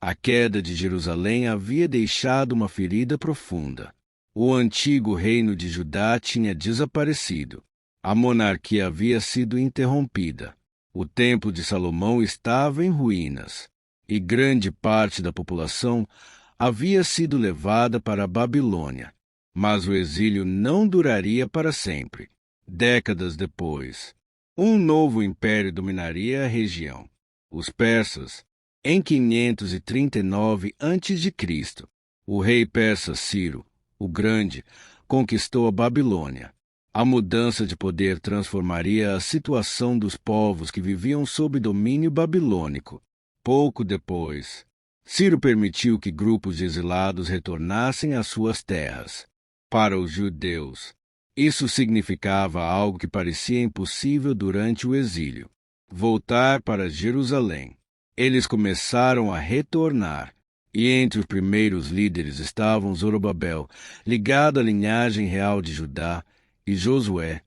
A queda de Jerusalém havia deixado uma ferida profunda. O antigo reino de Judá tinha desaparecido. A monarquia havia sido interrompida. O templo de Salomão estava em ruínas. E grande parte da população havia sido levada para a Babilônia. Mas o exílio não duraria para sempre. Décadas depois, um novo império dominaria a região. Os persas, em 539 a.C., o rei persa Ciro, o Grande, conquistou a Babilônia. A mudança de poder transformaria a situação dos povos que viviam sob domínio babilônico. Pouco depois, Ciro permitiu que grupos de exilados retornassem às suas terras. Para os judeus, isso significava algo que parecia impossível durante o exílio: voltar para Jerusalém. Eles começaram a retornar, e entre os primeiros líderes estavam Zorobabel, ligado à linhagem real de Judá, e Josué,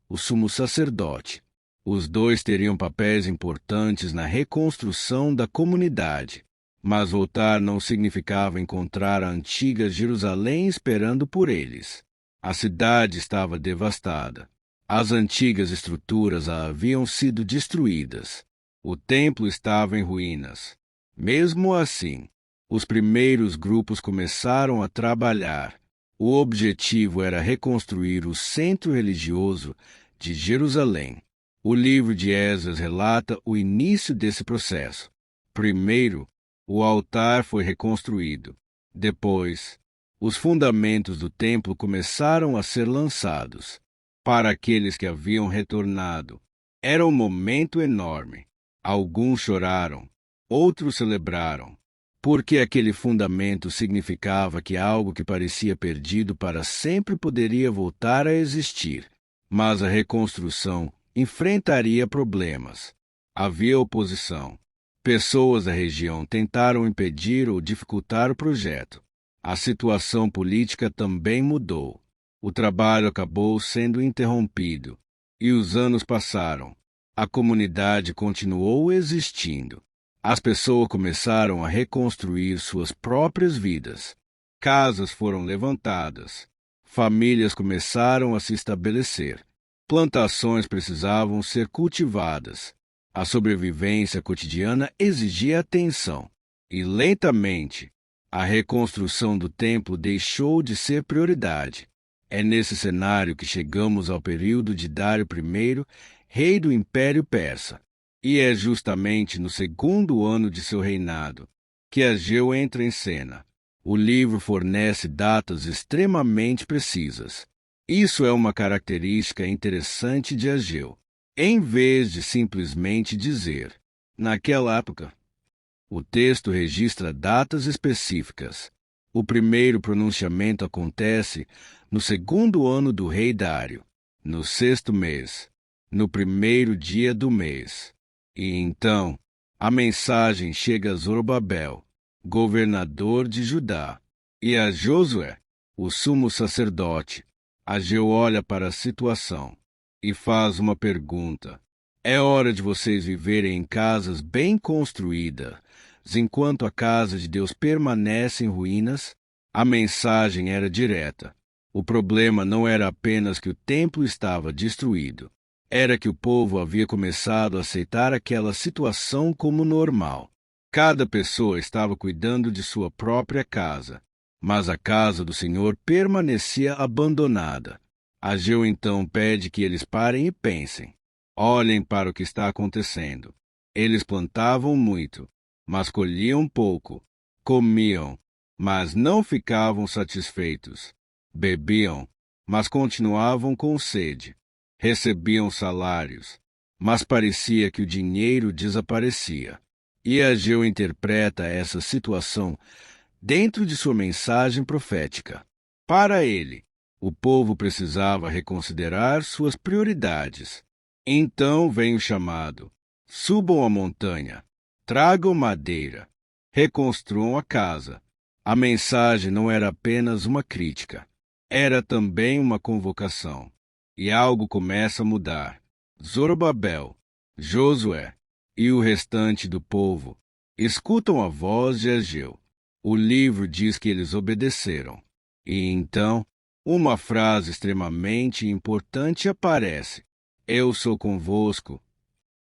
o sumo sacerdote. Os dois teriam papéis importantes na reconstrução da comunidade. Mas voltar não significava encontrar a antiga Jerusalém esperando por eles. A cidade estava devastada. As antigas estruturas haviam sido destruídas. O templo estava em ruínas. Mesmo assim, os primeiros grupos começaram a trabalhar. O objetivo era reconstruir o centro religioso de Jerusalém. O livro de Esdras relata o início desse processo. Primeiro, o altar foi reconstruído. Depois, os fundamentos do templo começaram a ser lançados. Para aqueles que haviam retornado, era um momento enorme. Alguns choraram, outros celebraram, porque aquele fundamento significava que algo que parecia perdido para sempre poderia voltar a existir. Mas a reconstrução enfrentaria problemas. Havia oposição. Pessoas da região tentaram impedir ou dificultar o projeto. A situação política também mudou. O trabalho acabou sendo interrompido. E os anos passaram. A comunidade continuou existindo. As pessoas começaram a reconstruir suas próprias vidas. Casas foram levantadas. Famílias começaram a se estabelecer. Plantações precisavam ser cultivadas. A sobrevivência cotidiana exigia atenção. E, lentamente, a reconstrução do templo deixou de ser prioridade. É nesse cenário que chegamos ao período de Dário I, rei do Império Persa. E é justamente no segundo ano de seu reinado que Ageu entra em cena. O livro fornece datas extremamente precisas. Isso é uma característica interessante de Ageu. Em vez de simplesmente dizer, naquela época, o texto registra datas específicas. O primeiro pronunciamento acontece no segundo ano do rei Dário, no 6º mês, no primeiro dia do mês. E então, a mensagem chega a Zorobabel, governador de Judá, e a Josué, o sumo sacerdote. Ageu olha para a situação e faz uma pergunta. É hora de vocês viverem em casas bem construídas, enquanto a casa de Deus permanece em ruínas? A mensagem era direta. O problema não era apenas que o templo estava destruído. Era que o povo havia começado a aceitar aquela situação como normal. Cada pessoa estava cuidando de sua própria casa, mas a casa do Senhor permanecia abandonada. Ageu então pede que eles parem e pensem. Olhem para o que está acontecendo. Eles plantavam muito, mas colhiam pouco. Comiam, mas não ficavam satisfeitos. Bebiam, mas continuavam com sede. Recebiam salários, mas parecia que o dinheiro desaparecia. E Ageu interpreta essa situação dentro de sua mensagem profética. Para ele, o povo precisava reconsiderar suas prioridades. Então vem o chamado: subam a montanha, tragam madeira, reconstruam a casa. A mensagem não era apenas uma crítica, era também uma convocação. E algo começa a mudar. Zorobabel, Josué e o restante do povo escutam a voz de Ageu. O livro diz que eles obedeceram. E então, uma frase extremamente importante aparece: Eu sou convosco.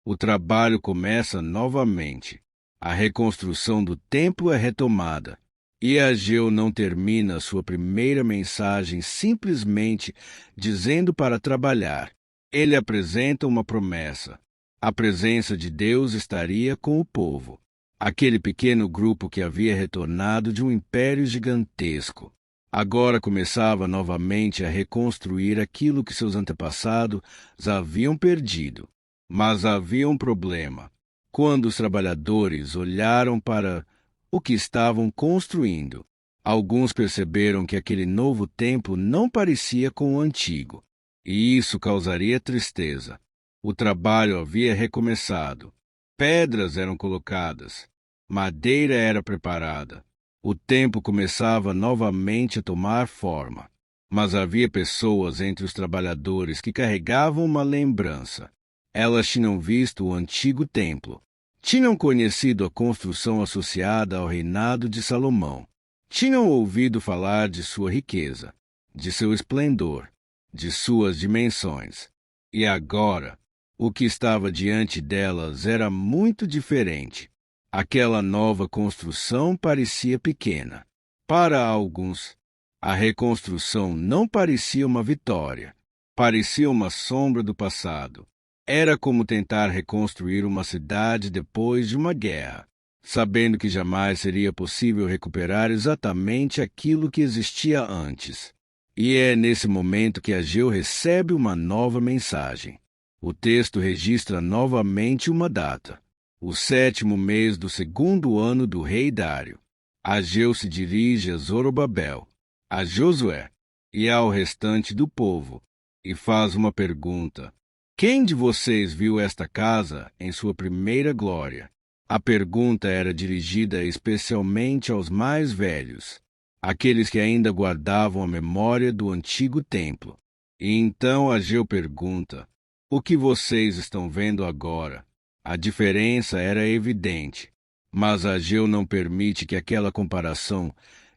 O trabalho começa novamente. A reconstrução do templo é retomada. E Ageu não termina sua primeira mensagem simplesmente dizendo para trabalhar. Ele apresenta uma promessa. A presença de Deus estaria com o povo. Aquele pequeno grupo que havia retornado de um império gigantesco. Agora começava novamente a reconstruir aquilo que seus antepassados haviam perdido. Mas havia um problema. Quando os trabalhadores olharam para o que estavam construindo, alguns perceberam que aquele novo templo não parecia com o antigo, e isso causaria tristeza. O trabalho havia recomeçado. Pedras eram colocadas, madeira era preparada. O templo começava novamente a tomar forma. Mas havia pessoas entre os trabalhadores que carregavam uma lembrança. Elas tinham visto o antigo templo. Tinham conhecido a construção associada ao reinado de Salomão. Tinham ouvido falar de sua riqueza, de seu esplendor, de suas dimensões. E agora, o que estava diante delas era muito diferente. Aquela nova construção parecia pequena. Para alguns, a reconstrução não parecia uma vitória. Parecia uma sombra do passado. Era como tentar reconstruir uma cidade depois de uma guerra, sabendo que jamais seria possível recuperar exatamente aquilo que existia antes. E é nesse momento que Ageu recebe uma nova mensagem. O texto registra novamente uma data, o 7º mês do 2º ano do rei Dário. Ageu se dirige a Zorobabel, a Josué e ao restante do povo, e faz uma pergunta. Quem de vocês viu esta casa em sua primeira glória? A pergunta era dirigida especialmente aos mais velhos, aqueles que ainda guardavam a memória do antigo templo. E então Ageu pergunta: O que vocês estão vendo agora? A diferença era evidente, mas Ageu não permite que aquela comparação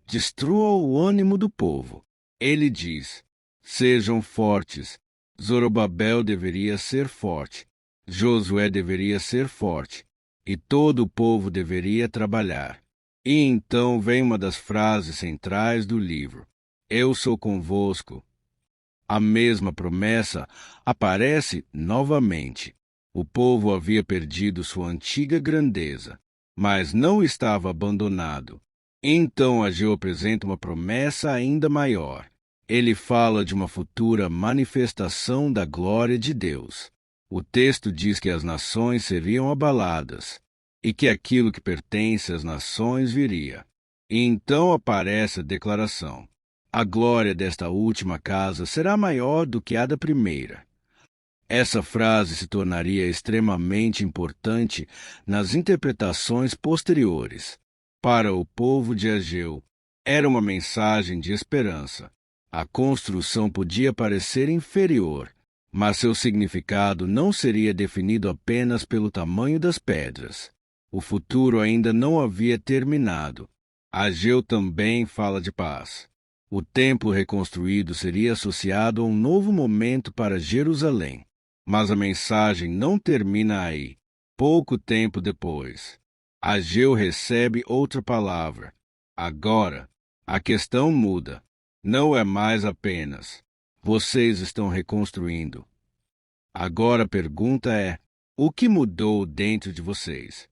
destrua o ânimo do povo. Ele diz: Sejam fortes. Zorobabel deveria ser forte, Josué deveria ser forte, e todo o povo deveria trabalhar. E então vem uma das frases centrais do livro: Eu sou convosco. A mesma promessa aparece novamente. O povo havia perdido sua antiga grandeza, mas não estava abandonado. Então Ageu apresenta uma promessa ainda maior. Ele fala de uma futura manifestação da glória de Deus. O texto diz que as nações seriam abaladas e que aquilo que pertence às nações viria. E então aparece a declaração: A glória desta última casa será maior do que a da primeira. Essa frase se tornaria extremamente importante nas interpretações posteriores. Para o povo de Ageu, era uma mensagem de esperança. A construção podia parecer inferior, mas seu significado não seria definido apenas pelo tamanho das pedras. O futuro ainda não havia terminado. Ageu também fala de paz. O templo reconstruído seria associado a um novo momento para Jerusalém. Mas a mensagem não termina aí. Pouco tempo depois, Ageu recebe outra palavra. Agora, a questão muda. Não é mais apenas: vocês estão reconstruindo. Agora a pergunta é: o que mudou dentro de vocês?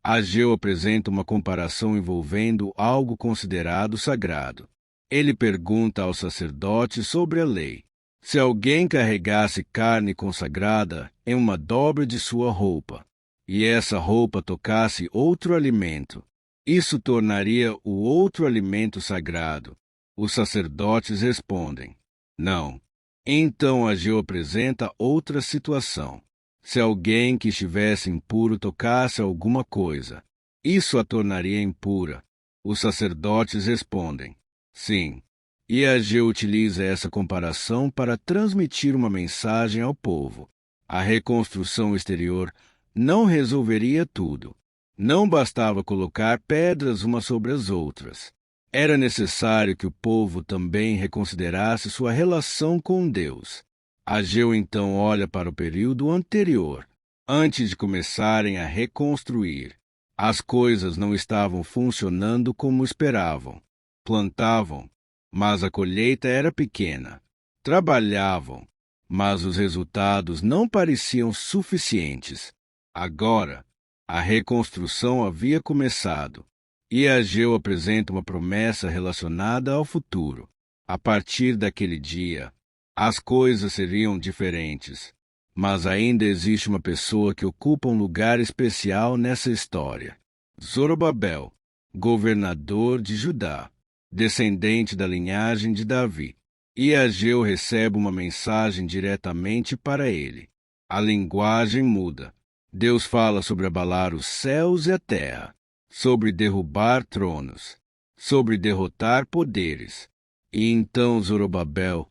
Ageu apresenta uma comparação envolvendo algo considerado sagrado. Ele pergunta aos sacerdotes sobre a lei. Se alguém carregasse carne consagrada em uma dobra de sua roupa, e essa roupa tocasse outro alimento, isso tornaria o outro alimento sagrado. Os sacerdotes respondem: não. Então Ageu apresenta outra situação. Se alguém que estivesse impuro tocasse alguma coisa, isso a tornaria impura. Os sacerdotes respondem: sim. E Ageu utiliza essa comparação para transmitir uma mensagem ao povo. A reconstrução exterior não resolveria tudo. Não bastava colocar pedras umas sobre as outras. Era necessário que o povo também reconsiderasse sua relação com Deus. Ageu então olha para o período anterior, antes de começarem a reconstruir. As coisas não estavam funcionando como esperavam. Plantavam, mas a colheita era pequena. Trabalhavam, mas os resultados não pareciam suficientes. Agora, a reconstrução havia começado, e Ageu apresenta uma promessa relacionada ao futuro. A partir daquele dia, as coisas seriam diferentes. Mas ainda existe uma pessoa que ocupa um lugar especial nessa história. Zorobabel, governador de Judá, descendente da linhagem de Davi. E Ageu recebe uma mensagem diretamente para ele. A linguagem muda. Deus fala sobre abalar os céus e a terra, sobre derrubar tronos, sobre derrotar poderes. E então Zorobabel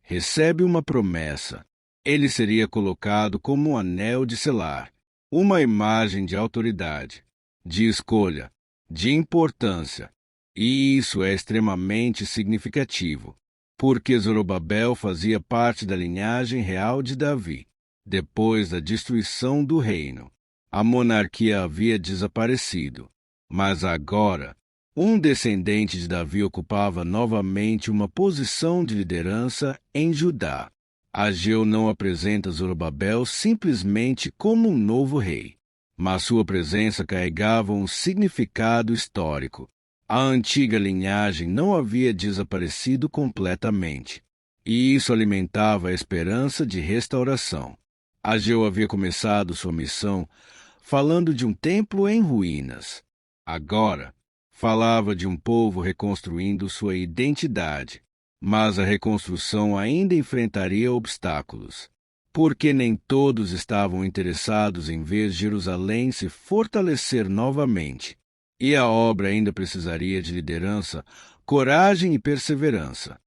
recebe uma promessa. Ele seria colocado como um anel de selar, uma imagem de autoridade, de escolha, de importância. E isso é extremamente significativo, porque Zorobabel fazia parte da linhagem real de Davi. Depois da destruição do reino, a monarquia havia desaparecido, mas agora, um descendente de Davi ocupava novamente uma posição de liderança em Judá. Ageu não apresenta Zorobabel simplesmente como um novo rei, mas sua presença carregava um significado histórico. A antiga linhagem não havia desaparecido completamente, e isso alimentava a esperança de restauração. Ageu havia começado sua missão falando de um templo em ruínas. Agora, falava de um povo reconstruindo sua identidade. Mas a reconstrução ainda enfrentaria obstáculos, porque nem todos estavam interessados em ver Jerusalém se fortalecer novamente, e a obra ainda precisaria de liderança, coragem e perseverança.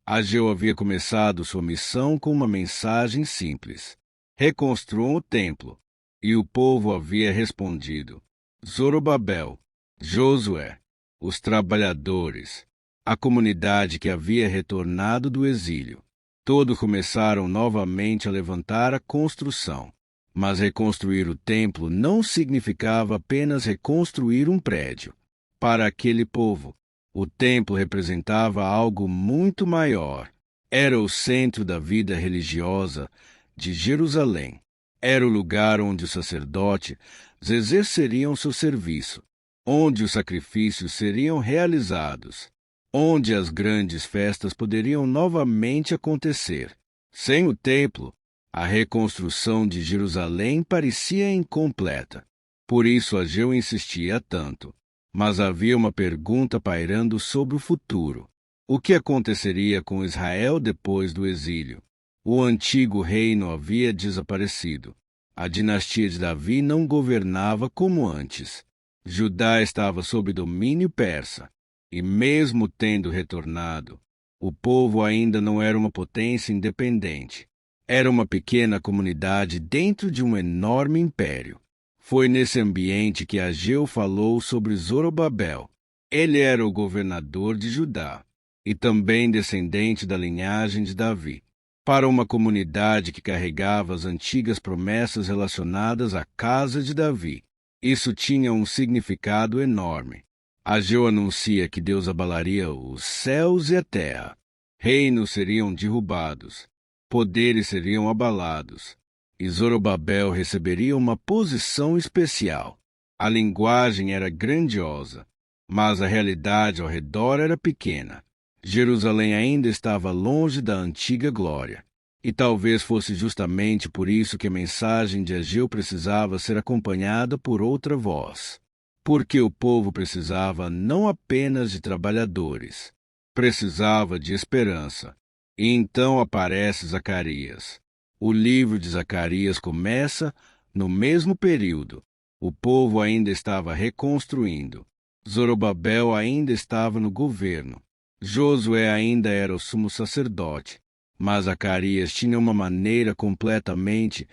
Ageu havia começado sua missão com uma mensagem simples: reconstruam o templo, e o povo havia respondido: Zorobabel, Josué, os trabalhadores, a comunidade que havia retornado do exílio. Todos começaram novamente a levantar a construção. Mas reconstruir o templo não significava apenas reconstruir um prédio. Para aquele povo, o templo representava algo muito maior. Era o centro da vida religiosa de Jerusalém. Era o lugar onde os sacerdotes exerceriam seu serviço, onde os sacrifícios seriam realizados, onde as grandes festas poderiam novamente acontecer. Sem o templo, a reconstrução de Jerusalém parecia incompleta. Por isso Ageu insistia tanto. Mas havia uma pergunta pairando sobre o futuro. O que aconteceria com Israel depois do exílio? O antigo reino havia desaparecido. A dinastia de Davi não governava como antes. Judá estava sob domínio persa. E mesmo tendo retornado, o povo ainda não era uma potência independente. Era uma pequena comunidade dentro de um enorme império. Foi nesse ambiente que Ageu falou sobre Zorobabel. Ele era o governador de Judá e também descendente da linhagem de Davi. Para uma comunidade que carregava as antigas promessas relacionadas à casa de Davi, isso tinha um significado enorme. Ageu anuncia que Deus abalaria os céus e a terra. Reinos seriam derrubados, poderes seriam abalados, e Zorobabel receberia uma posição especial. A linguagem era grandiosa, mas a realidade ao redor era pequena. Jerusalém ainda estava longe da antiga glória. E talvez fosse justamente por isso que a mensagem de Ageu precisava ser acompanhada por outra voz. Porque o povo precisava não apenas de trabalhadores, precisava de esperança. E então aparece Zacarias. O livro de Zacarias começa no mesmo período. O povo ainda estava reconstruindo. Zorobabel ainda estava no governo. Josué ainda era o sumo sacerdote. Mas Zacarias tinha uma maneira completamente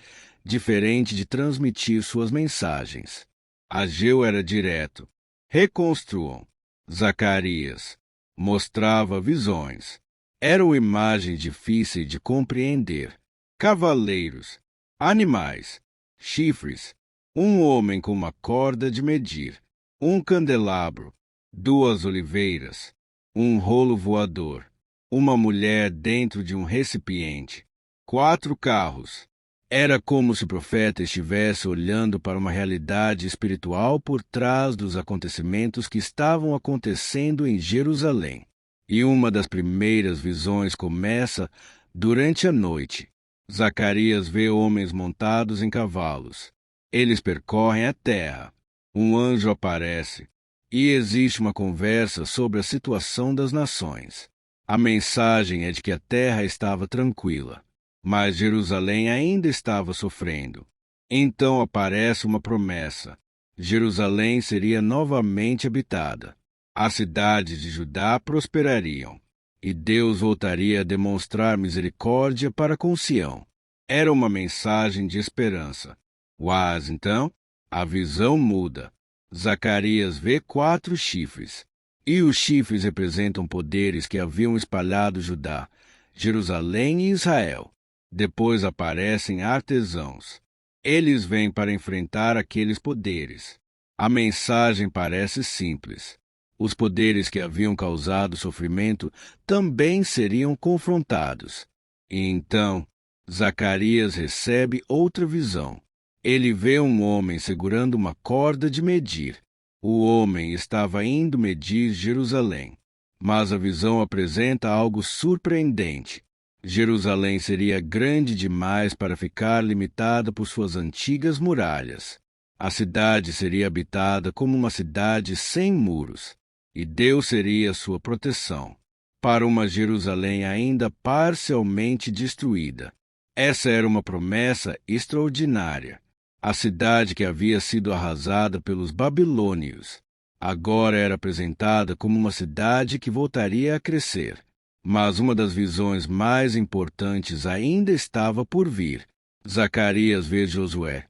diferente de transmitir suas mensagens. Ageu era direto. Reconstruam. Zacarias mostrava visões. Eram imagens difíceis de compreender. Cavaleiros, animais, chifres, um homem com uma corda de medir, um candelabro, duas oliveiras, um rolo voador, uma mulher dentro de um recipiente, 4 carros. Era como se o profeta estivesse olhando para uma realidade espiritual por trás dos acontecimentos que estavam acontecendo em Jerusalém. E uma das primeiras visões começa durante a noite. Zacarias vê homens montados em cavalos. Eles percorrem a terra. Um anjo aparece e existe uma conversa sobre a situação das nações. A mensagem é de que a terra estava tranquila, mas Jerusalém ainda estava sofrendo. Então aparece uma promessa. Jerusalém seria novamente habitada. As cidades de Judá prosperariam, e Deus voltaria a demonstrar misericórdia para com Sião. Era uma mensagem de esperança. Mas então, a visão muda. Zacarias vê 4 chifres, e os chifres representam poderes que haviam espalhado Judá, Jerusalém e Israel. Depois aparecem artesãos. Eles vêm para enfrentar aqueles poderes. A mensagem parece simples. Os poderes que haviam causado sofrimento também seriam confrontados. E então, Zacarias recebe outra visão. Ele vê um homem segurando uma corda de medir. O homem estava indo medir Jerusalém. Mas a visão apresenta algo surpreendente. Jerusalém seria grande demais para ficar limitada por suas antigas muralhas. A cidade seria habitada como uma cidade sem muros, e Deus seria sua proteção para uma Jerusalém ainda parcialmente destruída. Essa era uma promessa extraordinária. A cidade que havia sido arrasada pelos babilônios agora era apresentada como uma cidade que voltaria a crescer. Mas uma das visões mais importantes ainda estava por vir. Zacarias vê Josué,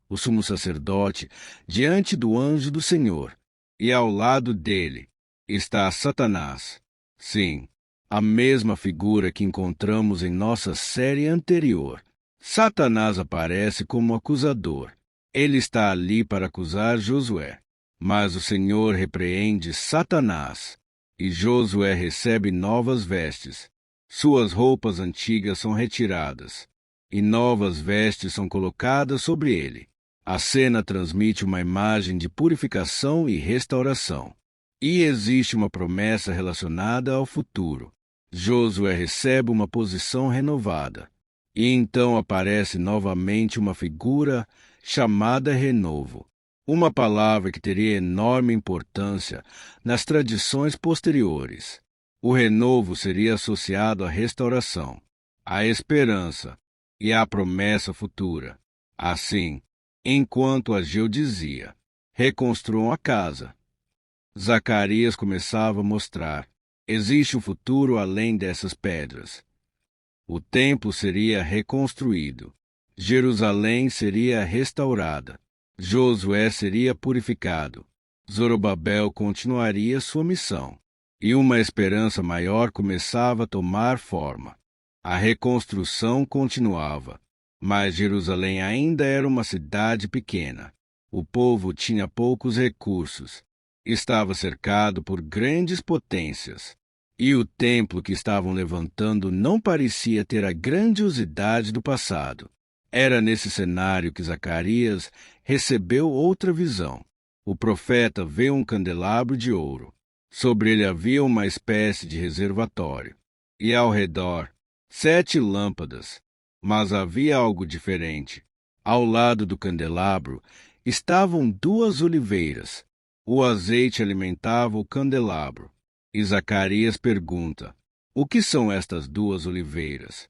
o sumo sacerdote, diante do anjo do Senhor, e ao lado dele está Satanás. Sim, a mesma figura que encontramos em nossa série anterior. Satanás aparece como acusador. Ele está ali para acusar Josué. Mas o Senhor repreende Satanás, e Josué recebe novas vestes. Suas roupas antigas são retiradas, e novas vestes são colocadas sobre ele. A cena transmite uma imagem de purificação e restauração. E existe uma promessa relacionada ao futuro. Josué recebe uma posição renovada. E então aparece novamente uma figura chamada renovo. Uma palavra que teria enorme importância nas tradições posteriores. O renovo seria associado à restauração, à esperança e à promessa futura. Assim, enquanto Ageu dizia, reconstruam a casa, Zacarias começava a mostrar, existe um futuro além dessas pedras. O templo seria reconstruído, Jerusalém seria restaurada, Josué seria purificado, Zorobabel continuaria sua missão, e uma esperança maior começava a tomar forma. A reconstrução continuava, mas Jerusalém ainda era uma cidade pequena. O povo tinha poucos recursos, estava cercado por grandes potências, e o templo que estavam levantando não parecia ter a grandiosidade do passado. Era nesse cenário que Zacarias recebeu outra visão. O profeta vê um candelabro de ouro. Sobre ele havia uma espécie de reservatório. E ao redor, 7 lâmpadas. Mas havia algo diferente. Ao lado do candelabro estavam 2 oliveiras. O azeite alimentava o candelabro. E Zacarias pergunta: o que são estas 2 oliveiras?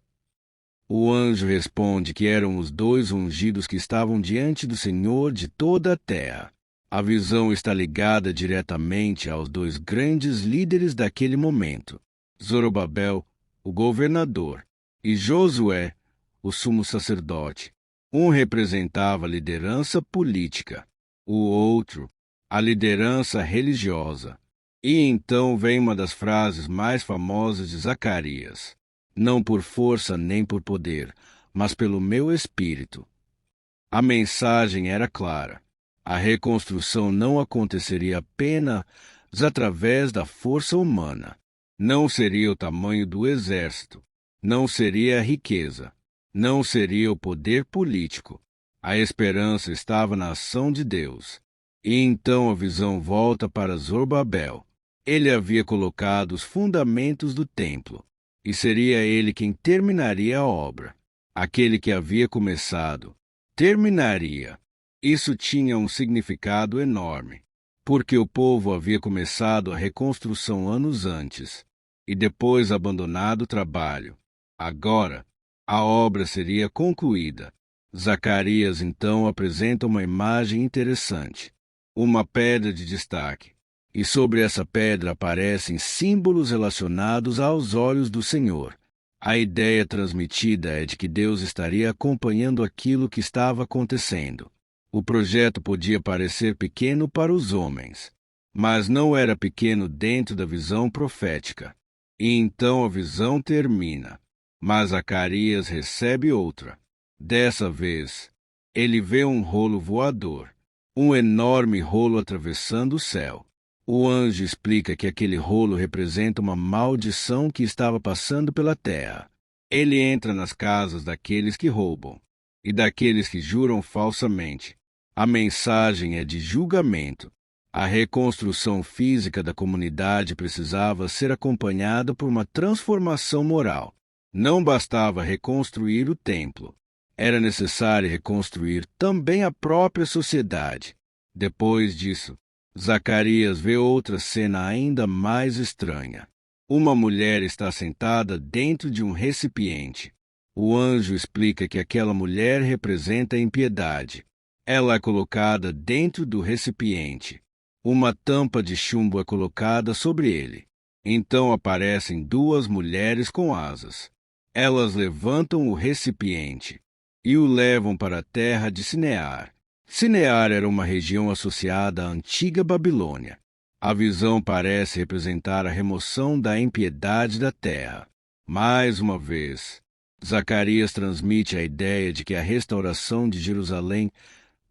O anjo responde que eram os 2 ungidos que estavam diante do Senhor de toda a terra. A visão está ligada diretamente aos 2 grandes líderes daquele momento, Zorobabel, o governador, e Josué, o sumo sacerdote. Um representava a liderança política, o outro, a liderança religiosa. E então vem uma das frases mais famosas de Zacarias: não por força nem por poder, mas pelo meu espírito. A mensagem era clara. A reconstrução não aconteceria apenas através da força humana. Não seria o tamanho do exército. Não seria a riqueza. Não seria o poder político. A esperança estava na ação de Deus. E então a visão volta para Zorobabel. Ele havia colocado os fundamentos do templo, e seria ele quem terminaria a obra. Aquele que havia começado, terminaria. Isso tinha um significado enorme, porque o povo havia começado a reconstrução anos antes, e depois abandonado o trabalho. Agora, a obra seria concluída. Zacarias então apresenta uma imagem interessante, uma pedra de destaque. E sobre essa pedra aparecem símbolos relacionados aos olhos do Senhor. A ideia transmitida é de que Deus estaria acompanhando aquilo que estava acontecendo. O projeto podia parecer pequeno para os homens, mas não era pequeno dentro da visão profética. E então a visão termina. Mas Zacarias recebe outra. Dessa vez, ele vê um rolo voador, um enorme rolo atravessando o céu. O anjo explica que aquele rolo representa uma maldição que estava passando pela terra. Ele entra nas casas daqueles que roubam e daqueles que juram falsamente. A mensagem é de julgamento. A reconstrução física da comunidade precisava ser acompanhada por uma transformação moral. Não bastava reconstruir o templo. Era necessário reconstruir também a própria sociedade. Depois disso, Zacarias vê outra cena ainda mais estranha. Uma mulher está sentada dentro de um recipiente. O anjo explica que aquela mulher representa a impiedade. Ela é colocada dentro do recipiente. Uma tampa de chumbo é colocada sobre ele. Então aparecem duas mulheres com asas. Elas levantam o recipiente e o levam para a terra de Sinear. Sinear era uma região associada à antiga Babilônia. A visão parece representar a remoção da impiedade da terra. Mais uma vez, Zacarias transmite a ideia de que a restauração de Jerusalém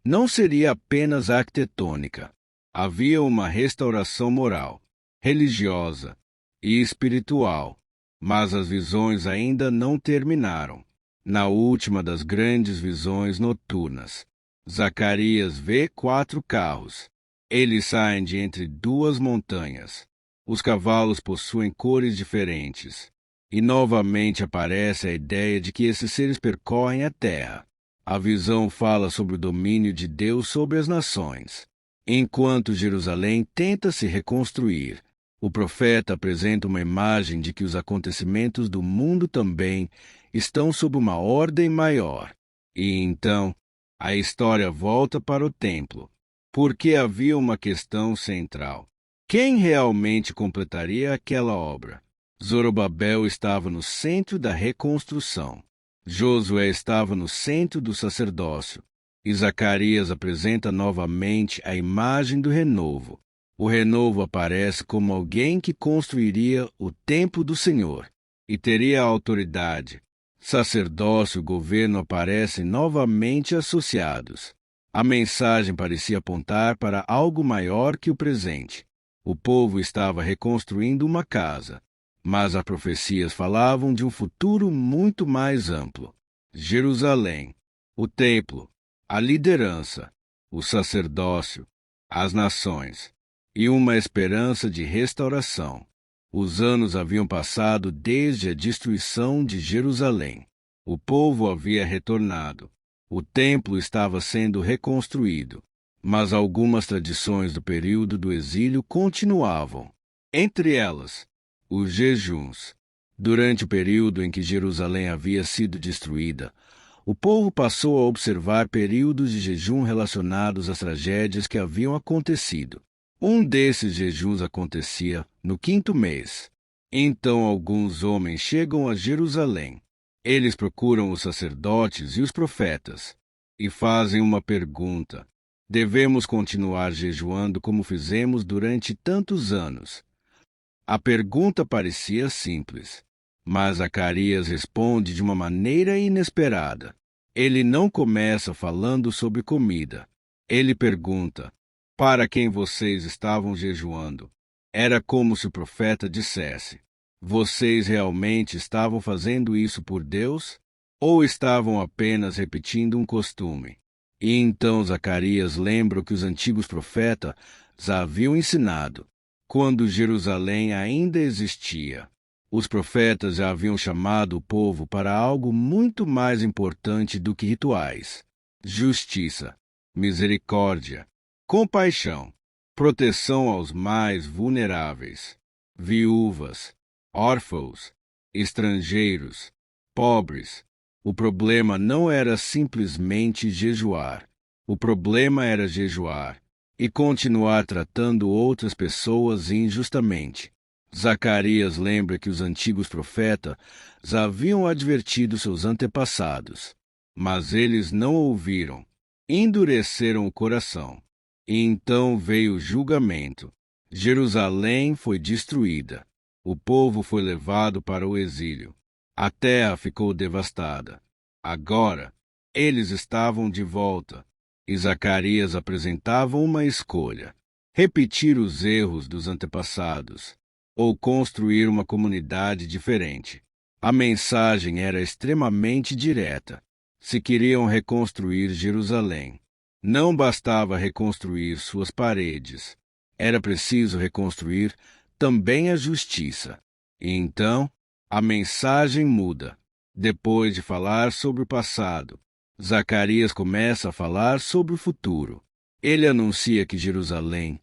não seria apenas arquitetônica. Havia uma restauração moral, religiosa e espiritual, mas as visões ainda não terminaram. Na última das grandes visões noturnas, Zacarias vê 4 carros. Eles saem de entre 2 montanhas. Os cavalos possuem cores diferentes. E novamente aparece a ideia de que esses seres percorrem a terra. A visão fala sobre o domínio de Deus sobre as nações. Enquanto Jerusalém tenta se reconstruir, o profeta apresenta uma imagem de que os acontecimentos do mundo também estão sob uma ordem maior. E então, a história volta para o templo, porque havia uma questão central. Quem realmente completaria aquela obra? Zorobabel estava no centro da reconstrução. Josué estava no centro do sacerdócio. E Zacarias apresenta novamente a imagem do renovo. O renovo aparece como alguém que construiria o templo do Senhor e teria a autoridade. Sacerdócio e governo aparecem novamente associados. A mensagem parecia apontar para algo maior que o presente. O povo estava reconstruindo uma casa, mas as profecias falavam de um futuro muito mais amplo. Jerusalém, o templo, a liderança, o sacerdócio, as nações e uma esperança de restauração. Os anos haviam passado desde a destruição de Jerusalém. O povo havia retornado. O templo estava sendo reconstruído, mas algumas tradições do período do exílio continuavam. Entre elas, os jejuns. Durante o período em que Jerusalém havia sido destruída, o povo passou a observar períodos de jejum relacionados às tragédias que haviam acontecido. Um desses jejuns acontecia no 5º mês. Então alguns homens chegam a Jerusalém. Eles procuram os sacerdotes e os profetas e fazem uma pergunta. Devemos continuar jejuando como fizemos durante tantos anos. A pergunta parecia simples, mas Zacarias responde de uma maneira inesperada. Ele não começa falando sobre comida. Ele pergunta: para quem vocês estavam jejuando? Era como se o profeta dissesse: vocês realmente estavam fazendo isso por Deus? Ou estavam apenas repetindo um costume? E então Zacarias lembra o que os antigos profetas haviam ensinado, quando Jerusalém ainda existia. Os profetas já haviam chamado o povo para algo muito mais importante do que rituais: justiça, misericórdia, compaixão, proteção aos mais vulneráveis, viúvas, órfãos, estrangeiros, pobres. O problema não era simplesmente jejuar. O problema era jejuar e continuar tratando outras pessoas injustamente. Zacarias lembra que os antigos profetas haviam advertido seus antepassados, mas eles não ouviram, endureceram o coração. E então veio o julgamento. Jerusalém foi destruída. O povo foi levado para o exílio. A terra ficou devastada. Agora, eles estavam de volta, e Zacarias apresentava uma escolha: repetir os erros dos antepassados, ou construir uma comunidade diferente. A mensagem era extremamente direta. Se queriam reconstruir Jerusalém, não bastava reconstruir suas paredes. Era preciso reconstruir também a justiça. E então, a mensagem muda. Depois de falar sobre o passado, Zacarias começa a falar sobre o futuro. Ele anuncia que Jerusalém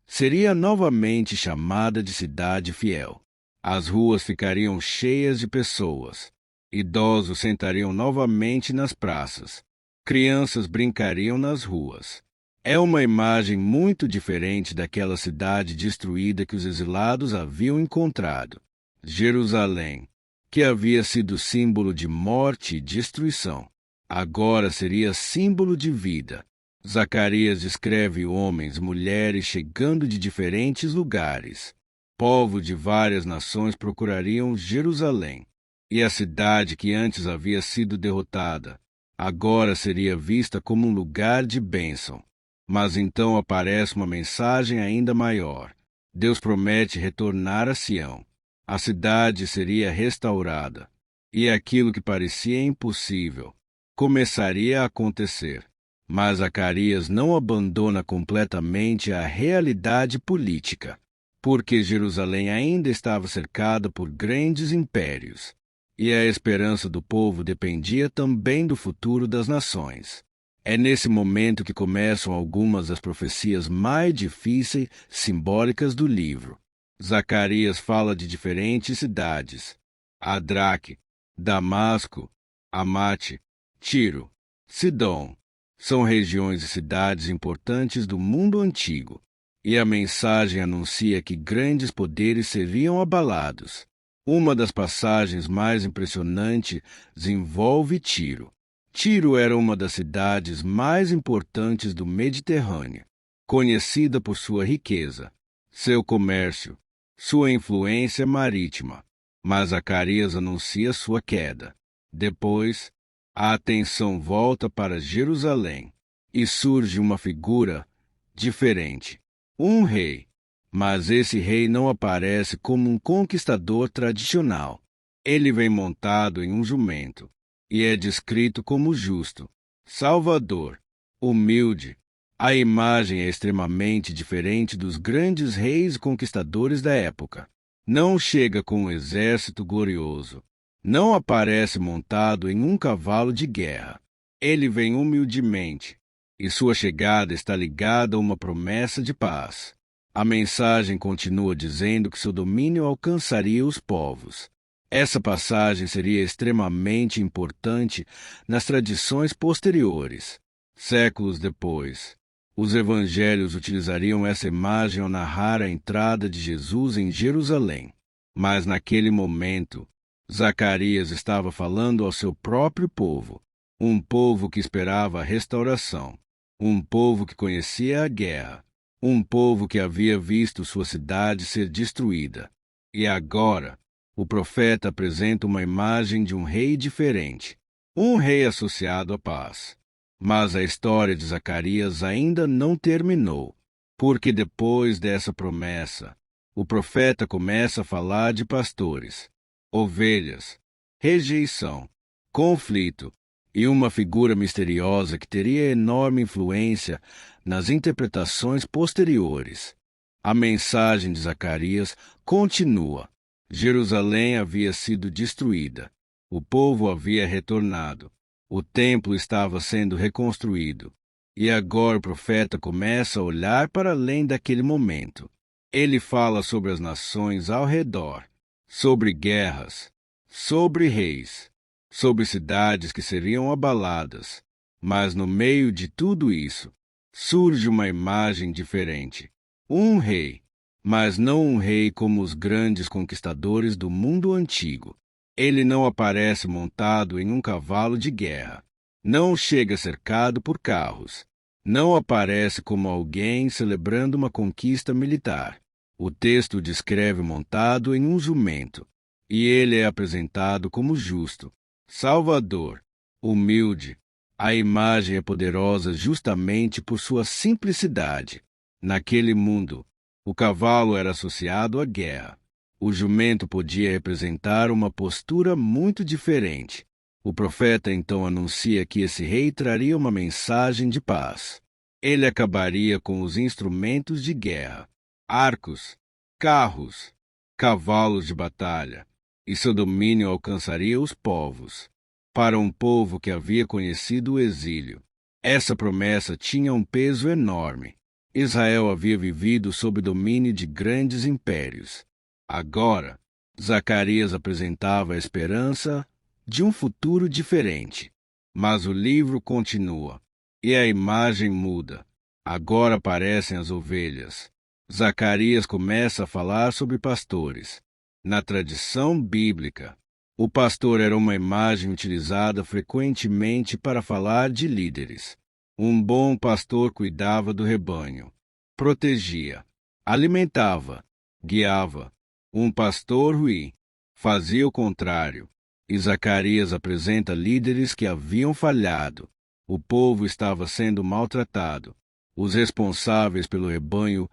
seria novamente chamada de cidade fiel. As ruas ficariam cheias de pessoas. Idosos sentariam novamente nas praças. Crianças brincariam nas ruas. É uma imagem muito diferente daquela cidade destruída que os exilados haviam encontrado. Jerusalém, que havia sido símbolo de morte e destruição, agora seria símbolo de vida. Zacarias descreve homens, mulheres chegando de diferentes lugares. Povos de várias nações procurariam Jerusalém, e a cidade que antes havia sido derrotada, agora seria vista como um lugar de bênção. Mas então aparece uma mensagem ainda maior. Deus promete retornar a Sião. A cidade seria restaurada, e aquilo que parecia impossível começaria a acontecer. Mas Zacarias não abandona completamente a realidade política, porque Jerusalém ainda estava cercada por grandes impérios, e a esperança do povo dependia também do futuro das nações. É nesse momento que começam algumas das profecias mais difíceis simbólicas do livro. Zacarias fala de diferentes cidades: Adraque, Damasco, Amate, Tiro, Sidom. São regiões e cidades importantes do mundo antigo, e a mensagem anuncia que grandes poderes seriam abalados. Uma das passagens mais impressionantes envolve Tiro. Tiro era uma das cidades mais importantes do Mediterrâneo, conhecida por sua riqueza, seu comércio, sua influência marítima. Mas Zacarias anuncia sua queda. Depois, a atenção volta para Jerusalém e surge uma figura diferente, um rei. Mas esse rei não aparece como um conquistador tradicional. Ele vem montado em um jumento e é descrito como justo, salvador, humilde. A imagem é extremamente diferente dos grandes reis e conquistadores da época. Não chega com um exército glorioso. Não aparece montado em um cavalo de guerra. Ele vem humildemente, e sua chegada está ligada a uma promessa de paz. A mensagem continua dizendo que seu domínio alcançaria os povos. Essa passagem seria extremamente importante nas tradições posteriores. Séculos depois, os evangelhos utilizariam essa imagem ao narrar a entrada de Jesus em Jerusalém. Mas naquele momento, Zacarias estava falando ao seu próprio povo, um povo que esperava a restauração. um povo que conhecia a guerra, um povo que havia visto sua cidade ser destruída. E agora, o profeta apresenta uma imagem de um rei diferente, um rei associado à paz. Mas a história de Zacarias ainda não terminou, porque depois dessa promessa, o profeta começa a falar de pastores, ovelhas, rejeição, conflito e uma figura misteriosa que teria enorme influência nas interpretações posteriores. A mensagem de Zacarias continua. Jerusalém havia sido destruída. O povo havia retornado. O templo estava sendo reconstruído. E agora o profeta começa a olhar para além daquele momento. Ele fala sobre as nações ao redor, sobre guerras, sobre reis, sobre cidades que seriam abaladas. Mas no meio de tudo isso, surge uma imagem diferente. Um rei, mas não um rei como os grandes conquistadores do mundo antigo. Ele não aparece montado em um cavalo de guerra. Não chega cercado por carros. Não aparece como alguém celebrando uma conquista militar. O texto descreve montado em um jumento, e ele é apresentado como justo, salvador, humilde. A imagem é poderosa justamente por sua simplicidade. Naquele mundo, o cavalo era associado à guerra. O jumento podia representar uma postura muito diferente. O profeta então anuncia que esse rei traria uma mensagem de paz. Ele acabaria com os instrumentos de guerra, arcos, carros, cavalos de batalha, e seu domínio alcançaria os povos. Para um povo que havia conhecido o exílio, essa promessa tinha um peso enorme. Israel havia vivido sob domínio de grandes impérios. Agora, Zacarias apresentava a esperança de um futuro diferente. Mas o livro continua, e a imagem muda. Agora aparecem as ovelhas. Zacarias começa a falar sobre pastores. Na tradição bíblica, o pastor era uma imagem utilizada frequentemente para falar de líderes. Um bom pastor cuidava do rebanho, protegia, alimentava, guiava. Um pastor ruim fazia o contrário. E Zacarias apresenta líderes que haviam falhado. O povo estava sendo maltratado. Os responsáveis pelo rebanho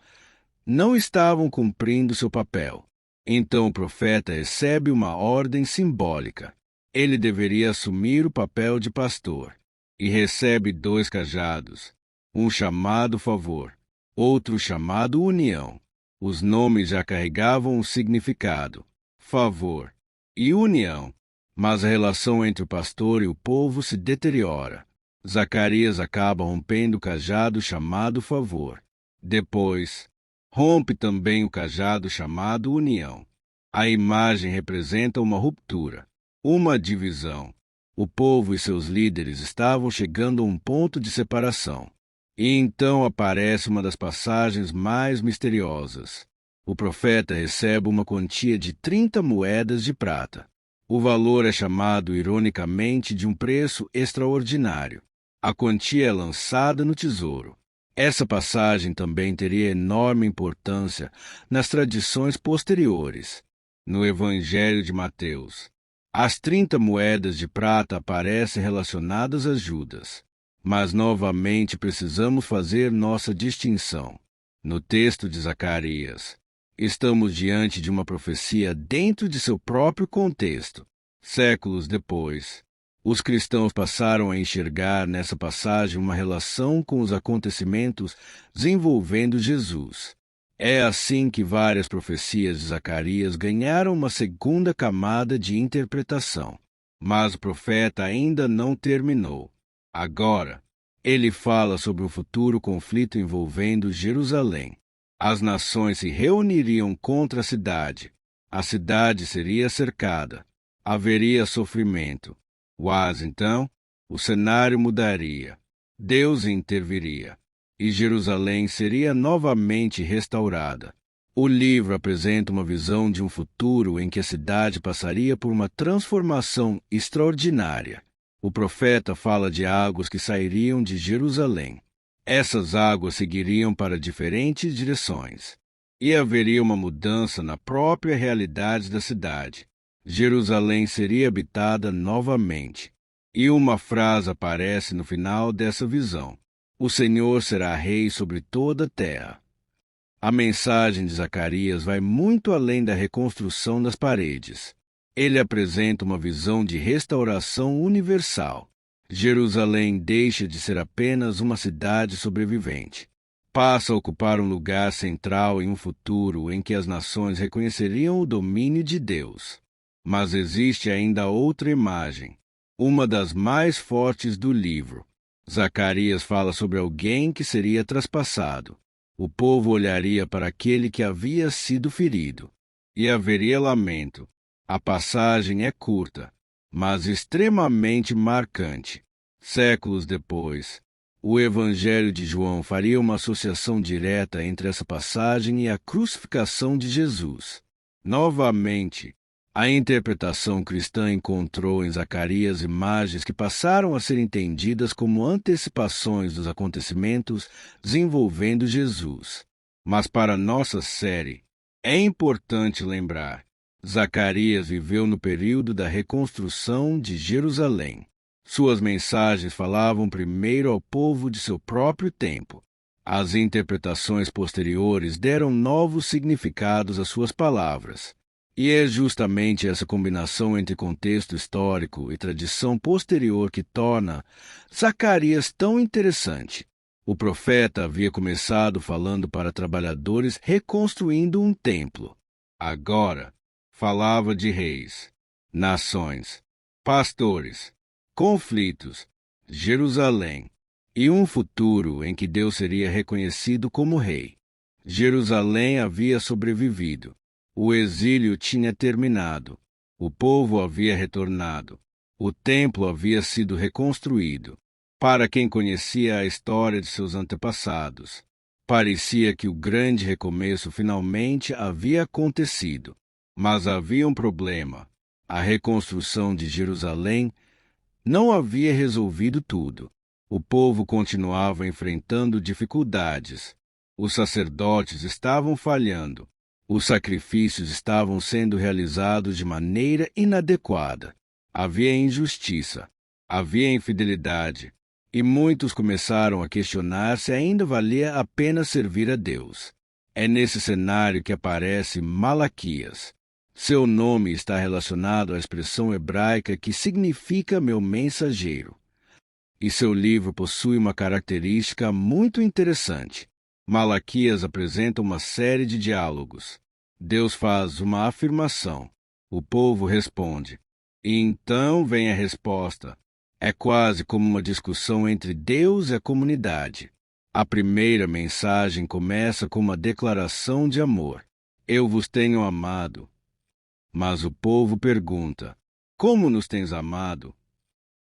não estavam cumprindo seu papel. Então o profeta recebe uma ordem simbólica. Ele deveria assumir o papel de pastor. E recebe 2 cajados, um chamado favor, outro chamado união. Os nomes já carregavam um significado, favor e união. Mas a relação entre o pastor e o povo se deteriora. Zacarias acaba rompendo o cajado chamado favor. Depois, rompe também o cajado chamado união. A imagem representa uma ruptura, uma divisão. O povo e seus líderes estavam chegando a um ponto de separação. E então aparece uma das passagens mais misteriosas. O profeta recebe uma quantia de 30 moedas de prata. O valor é chamado ironicamente de um preço extraordinário. A quantia é lançada no tesouro. Essa passagem também teria enorme importância nas tradições posteriores. No Evangelho de Mateus, as 30 moedas de prata aparecem relacionadas a Judas. Mas novamente precisamos fazer nossa distinção. No texto de Zacarias, estamos diante de uma profecia dentro de seu próprio contexto. Séculos depois, os cristãos passaram a enxergar nessa passagem uma relação com os acontecimentos envolvendo Jesus. É assim que várias profecias de Zacarias ganharam uma segunda camada de interpretação. Mas o profeta ainda não terminou. Agora, ele fala sobre um futuro conflito envolvendo Jerusalém. As nações se reuniriam contra a cidade. A cidade seria cercada. Haveria sofrimento. Mas então, o cenário mudaria. Deus interviria. E Jerusalém seria novamente restaurada. O livro apresenta uma visão de um futuro em que a cidade passaria por uma transformação extraordinária. O profeta fala de águas que sairiam de Jerusalém. Essas águas seguiriam para diferentes direções. E haveria uma mudança na própria realidade da cidade. Jerusalém seria habitada novamente. E uma frase aparece no final dessa visão: o Senhor será rei sobre toda a terra. A mensagem de Zacarias vai muito além da reconstrução das paredes. Ele apresenta uma visão de restauração universal. Jerusalém deixa de ser apenas uma cidade sobrevivente. Passa a ocupar um lugar central em um futuro em que as nações reconheceriam o domínio de Deus. Mas existe ainda outra imagem, uma das mais fortes do livro. Zacarias fala sobre alguém que seria traspassado. O povo olharia para aquele que havia sido ferido, e haveria lamento. A passagem é curta, mas extremamente marcante. Séculos depois, o Evangelho de João faria uma associação direta entre essa passagem e a crucificação de Jesus. Novamente, a interpretação cristã encontrou em Zacarias imagens que passaram a ser entendidas como antecipações dos acontecimentos desenvolvendo Jesus. Mas para nossa série, é importante lembrar: Zacarias viveu no período da reconstrução de Jerusalém. Suas mensagens falavam primeiro ao povo de seu próprio tempo. As interpretações posteriores deram novos significados às suas palavras. E é justamente essa combinação entre contexto histórico e tradição posterior que torna Zacarias tão interessante. O profeta havia começado falando para trabalhadores reconstruindo um templo. Agora, falava de reis, nações, pastores, conflitos, Jerusalém e um futuro em que Deus seria reconhecido como rei. Jerusalém havia sobrevivido. O exílio tinha terminado. O povo havia retornado. O templo havia sido reconstruído. Para quem conhecia a história de seus antepassados, parecia que o grande recomeço finalmente havia acontecido. Mas havia um problema. A reconstrução de Jerusalém não havia resolvido tudo. O povo continuava enfrentando dificuldades. Os sacerdotes estavam falhando. Os sacrifícios estavam sendo realizados de maneira inadequada. Havia injustiça, havia infidelidade, e muitos começaram a questionar se ainda valia a pena servir a Deus. É nesse cenário que aparece Malaquias. Seu nome está relacionado à expressão hebraica que significa meu mensageiro. E seu livro possui uma característica muito interessante. Malaquias apresenta uma série de diálogos. Deus faz uma afirmação. O povo responde. E então vem a resposta. É quase como uma discussão entre Deus e a comunidade. A primeira mensagem começa com uma declaração de amor. Eu vos tenho amado. Mas o povo pergunta: como nos tens amado?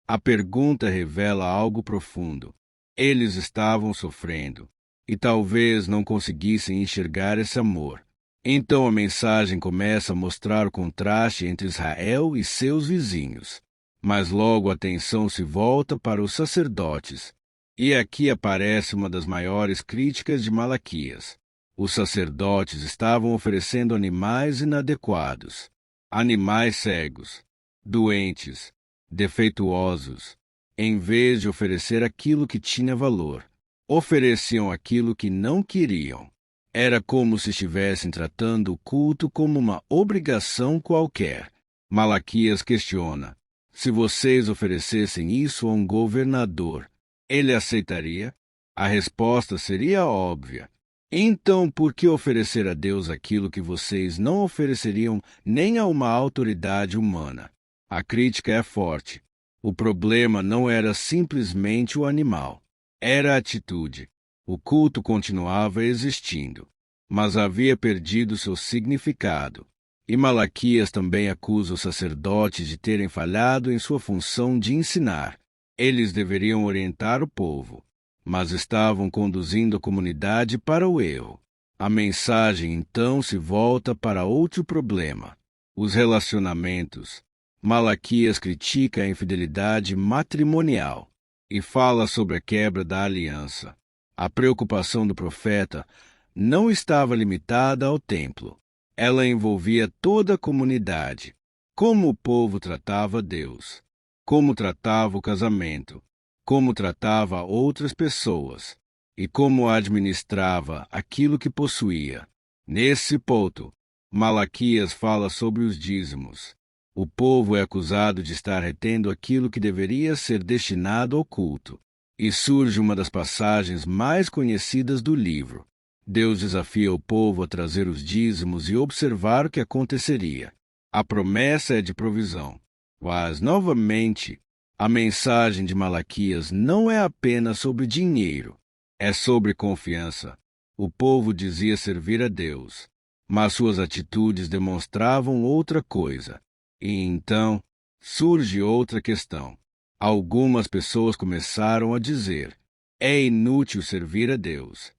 A pergunta revela algo profundo. Eles estavam sofrendo. E talvez não conseguissem enxergar esse amor. Então a mensagem começa a mostrar o contraste entre Israel e seus vizinhos. Mas logo a atenção se volta para os sacerdotes. E aqui aparece uma das maiores críticas de Malaquias. Os sacerdotes estavam oferecendo animais inadequados, animais cegos, doentes, defeituosos, em vez de oferecer aquilo que tinha valor. Ofereciam aquilo que não queriam. Era como se estivessem tratando o culto como uma obrigação qualquer. Malaquias questiona: se vocês oferecessem isso a um governador, ele aceitaria? A resposta seria óbvia. Então, por que oferecer a Deus aquilo que vocês não ofereceriam nem a uma autoridade humana? A crítica é forte. O problema não era simplesmente o animal. Era a atitude. O culto continuava existindo, mas havia perdido seu significado. E Malaquias também acusa os sacerdotes de terem falhado em sua função de ensinar. Eles deveriam orientar o povo, mas estavam conduzindo a comunidade para o erro. A mensagem então se volta para outro problema: os relacionamentos. Malaquias critica a infidelidade matrimonial e fala sobre a quebra da aliança. A preocupação do profeta não estava limitada ao templo. Ela envolvia toda a comunidade. Como o povo tratava Deus, como tratava o casamento, como tratava outras pessoas e como administrava aquilo que possuía. Nesse ponto, Malaquias fala sobre os dízimos. O povo é acusado de estar retendo aquilo que deveria ser destinado ao culto. E surge uma das passagens mais conhecidas do livro. Deus desafia o povo a trazer os dízimos e observar o que aconteceria. A promessa é de provisão. Mas, novamente, a mensagem de Malaquias não é apenas sobre dinheiro. É sobre confiança. O povo dizia servir a Deus, mas suas atitudes demonstravam outra coisa. E então surge outra questão. Algumas pessoas começaram a dizer: é inútil servir a Deus.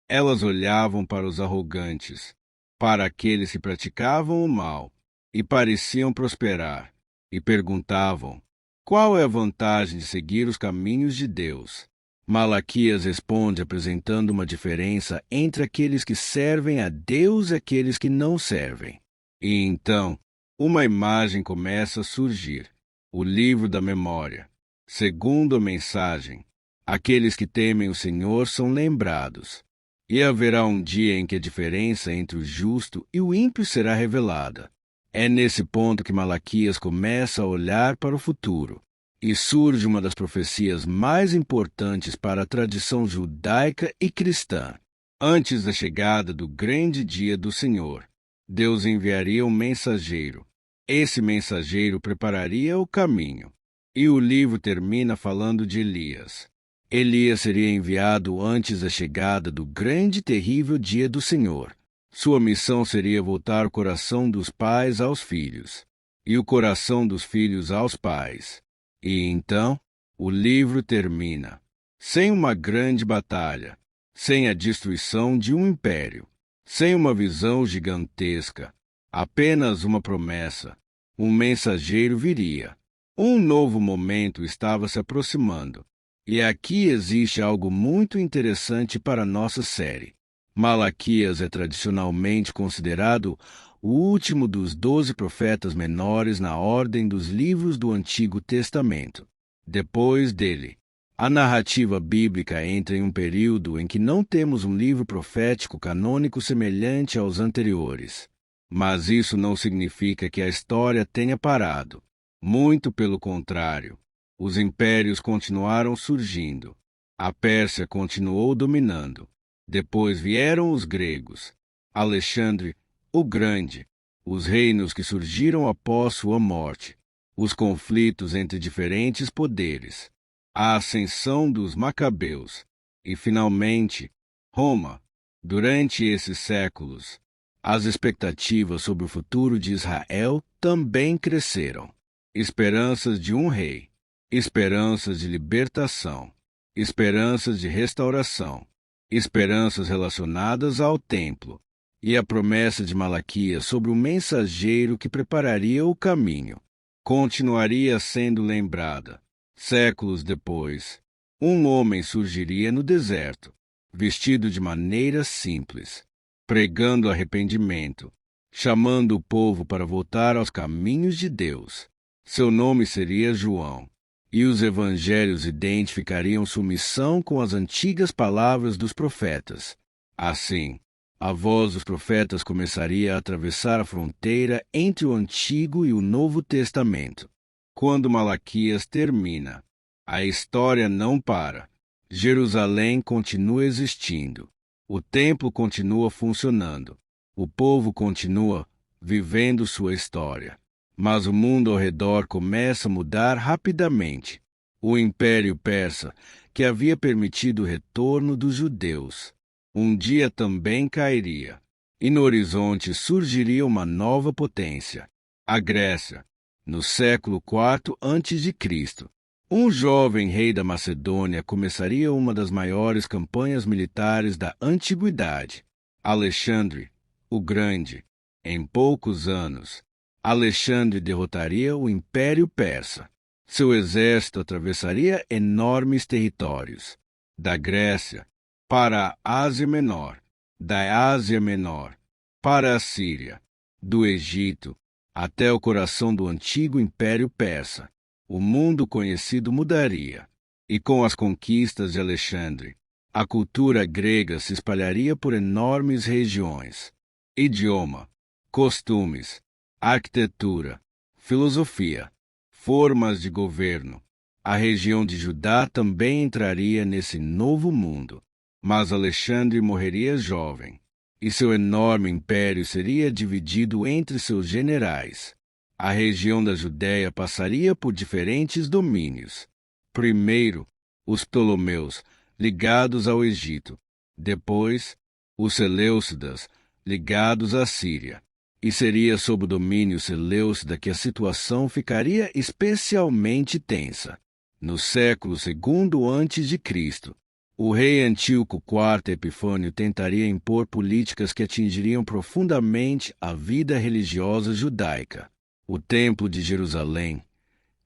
Elas olhavam para os arrogantes, para aqueles que praticavam o mal e pareciam prosperar, e perguntavam: qual é a vantagem de seguir os caminhos de Deus? Malaquias responde apresentando uma diferença entre aqueles que servem a Deus e aqueles que não servem. E então, uma imagem começa a surgir. O livro da memória. Segundo a mensagem, aqueles que temem o Senhor são lembrados. E haverá um dia em que a diferença entre o justo e o ímpio será revelada. É nesse ponto que Malaquias começa a olhar para o futuro. E surge uma das profecias mais importantes para a tradição judaica e cristã. Antes da chegada do grande dia do Senhor, Deus enviaria um mensageiro. Esse mensageiro prepararia o caminho. E o livro termina falando de Elias. Elias seria enviado antes da chegada do grande e terrível dia do Senhor. Sua missão seria voltar o coração dos pais aos filhos, e o coração dos filhos aos pais. E então, o livro termina. Sem uma grande batalha, sem a destruição de um império, sem uma visão gigantesca, apenas uma promessa. Um mensageiro viria. Um novo momento estava se aproximando. E aqui existe algo muito interessante para nossa série. Malaquias é tradicionalmente considerado o último dos 12 profetas menores na ordem dos livros do Antigo Testamento. Depois dele, a narrativa bíblica entra em um período em que não temos um livro profético canônico semelhante aos anteriores. Mas isso não significa que a história tenha parado. Muito pelo contrário. Os impérios continuaram surgindo. A Pérsia continuou dominando. Depois vieram os gregos, Alexandre o Grande, os reinos que surgiram após sua morte, os conflitos entre diferentes poderes, a ascensão dos Macabeus e, finalmente, Roma. Durante esses séculos, as expectativas sobre o futuro de Israel também cresceram. Esperanças de um rei, esperanças de libertação, esperanças de restauração, esperanças relacionadas ao templo, e a promessa de Malaquias sobre o mensageiro que prepararia o caminho continuaria sendo lembrada. Séculos depois, um homem surgiria no deserto, vestido de maneira simples, pregando arrependimento, chamando o povo para voltar aos caminhos de Deus. Seu nome seria João, e os evangelhos identificariam sua missão com as antigas palavras dos profetas. Assim, a voz dos profetas começaria a atravessar a fronteira entre o Antigo e o Novo Testamento. Quando Malaquias termina, a história não para. Jerusalém continua existindo. O templo continua funcionando. O povo continua vivendo sua história. Mas o mundo ao redor começa a mudar rapidamente. O Império Persa, que havia permitido o retorno dos judeus, um dia também cairia. E no horizonte surgiria uma nova potência, a Grécia. No século IV a.C., um jovem rei da Macedônia começaria uma das maiores campanhas militares da antiguidade. Alexandre o Grande. Em poucos anos, Alexandre derrotaria o Império Persa. Seu exército atravessaria enormes territórios. Da Grécia, para a Ásia Menor, da Ásia Menor para a Síria, do Egito até o coração do antigo Império Persa. O mundo conhecido mudaria, e com as conquistas de Alexandre, a cultura grega se espalharia por enormes regiões. Idioma, costumes, arquitetura, filosofia, formas de governo. A região de Judá também entraria nesse novo mundo. Mas Alexandre morreria jovem, e seu enorme império seria dividido entre seus generais. A região da Judéia passaria por diferentes domínios. Primeiro, os Ptolomeus, ligados ao Egito. Depois, os Seleucidas, ligados à Síria. E seria sob o domínio seleucida que a situação ficaria especialmente tensa. No século II a.C., o rei Antíoco IV Epifânio tentaria impor políticas que atingiriam profundamente a vida religiosa judaica. O Templo de Jerusalém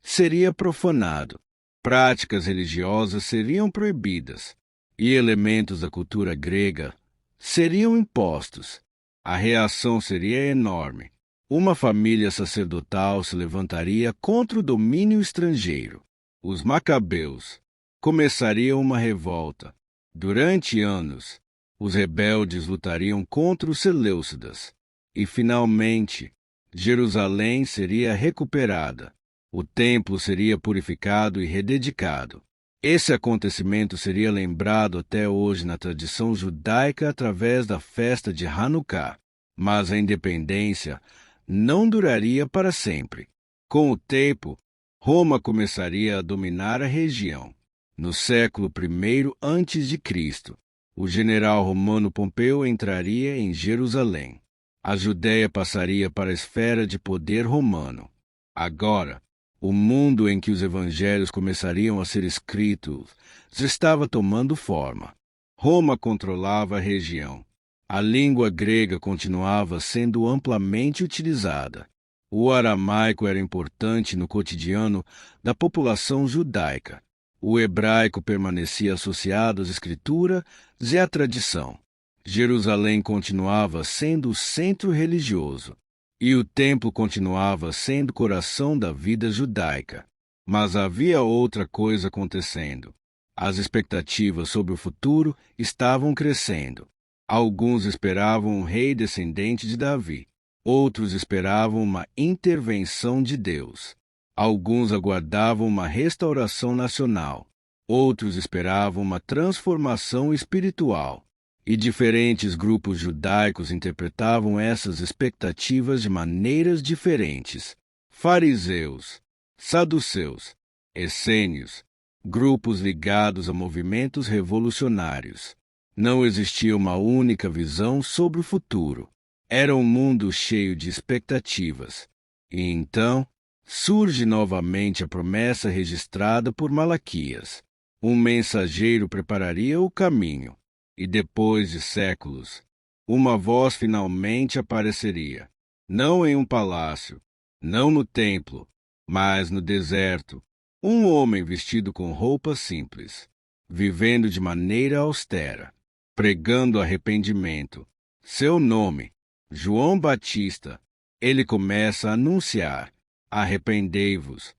seria profanado, práticas religiosas seriam proibidas e elementos da cultura grega seriam impostos. A reação seria enorme. Uma família sacerdotal se levantaria contra o domínio estrangeiro. Os Macabeus começariam uma revolta. Durante anos, os rebeldes lutariam contra os Seleucidas. E, finalmente, Jerusalém seria recuperada. O templo seria purificado e rededicado. Esse acontecimento seria lembrado até hoje na tradição judaica através da festa de Hanukkah. Mas a independência não duraria para sempre. Com o tempo, Roma começaria a dominar a região. No século I a.C., o general romano Pompeu entraria em Jerusalém. A Judéia passaria para a esfera de poder romano. Agora, o mundo em que os evangelhos começariam a ser escritos estava tomando forma. Roma controlava a região. A língua grega continuava sendo amplamente utilizada. O aramaico era importante no cotidiano da população judaica. O hebraico permanecia associado às escrituras e à tradição. Jerusalém continuava sendo o centro religioso, e o templo continuava sendo o coração da vida judaica. Mas havia outra coisa acontecendo. As expectativas sobre o futuro estavam crescendo. Alguns esperavam um rei descendente de Davi. Outros esperavam uma intervenção de Deus. Alguns aguardavam uma restauração nacional. Outros esperavam uma transformação espiritual. E diferentes grupos judaicos interpretavam essas expectativas de maneiras diferentes. Fariseus, saduceus, essênios, grupos ligados a movimentos revolucionários. Não existia uma única visão sobre o futuro. Era um mundo cheio de expectativas. E então surge novamente a promessa registrada por Malaquias. Um mensageiro prepararia o caminho. E depois de séculos, uma voz finalmente apareceria. Não em um palácio, não no templo, mas no deserto. Um homem vestido com roupas simples, vivendo de maneira austera, pregando arrependimento. Seu nome, João Batista. Ele começa a anunciar: arrependei-vos.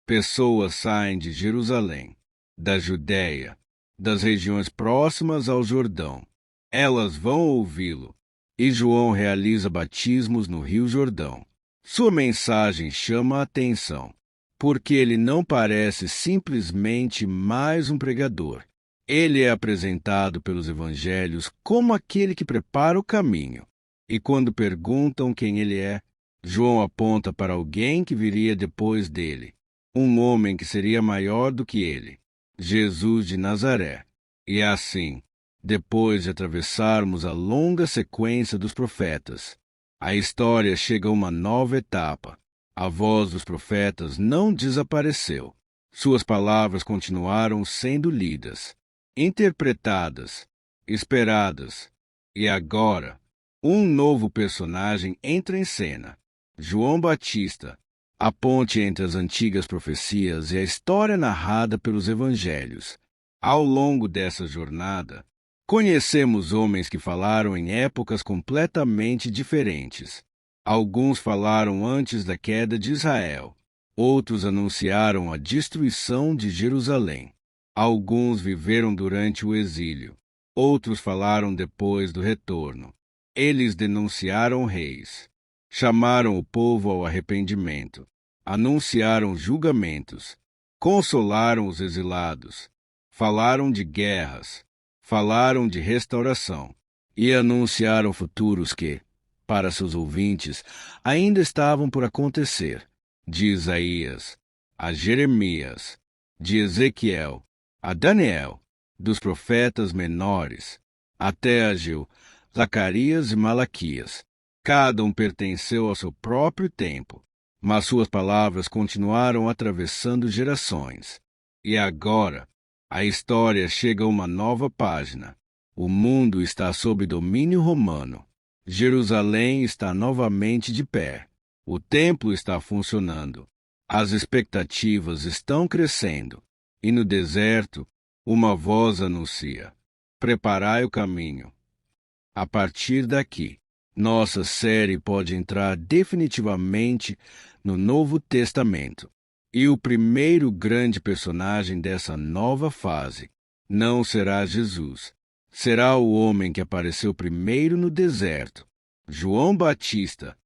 Pessoas saem de Jerusalém, da Judéia, das regiões próximas ao Jordão. Elas vão ouvi-lo. E João realiza batismos no Rio Jordão. Sua mensagem chama a atenção, porque ele não parece simplesmente mais um pregador. Ele é apresentado pelos evangelhos como aquele que prepara o caminho. E quando perguntam quem ele é, João aponta para alguém que viria depois dele, um homem que seria maior do que ele, Jesus de Nazaré. E assim, depois de atravessarmos a longa sequência dos profetas, a história chega a uma nova etapa. A voz dos profetas não desapareceu. Suas palavras continuaram sendo lidas, interpretadas, esperadas. E agora, um novo personagem entra em cena: João Batista, a ponte entre as antigas profecias e a história narrada pelos evangelhos. Ao longo dessa jornada, Conhecemos homens que falaram em épocas completamente diferentes. Alguns falaram antes da queda de Israel. Outros anunciaram a destruição de Jerusalém. Alguns viveram durante o exílio. Outros falaram depois do retorno. Eles denunciaram reis. Chamaram o povo ao arrependimento. Anunciaram julgamentos. Consolaram os exilados. Falaram de guerras. Falaram de restauração. E anunciaram futuros que, para seus ouvintes, ainda estavam por acontecer. De Isaías a Jeremias, de Ezequiel a Daniel, dos profetas menores, até Ageu, Zacarias e Malaquias. Cada um pertenceu ao seu próprio tempo, mas suas palavras continuaram atravessando gerações. E agora, a história chega a uma nova página. O mundo está sob domínio romano. Jerusalém está novamente de pé. O templo está funcionando. As expectativas estão crescendo. E no deserto, uma voz anuncia: preparai o caminho. A partir daqui, nossa série pode entrar definitivamente no Novo Testamento. E o primeiro grande personagem dessa nova fase não será Jesus. Será o homem que apareceu primeiro no deserto, João Batista,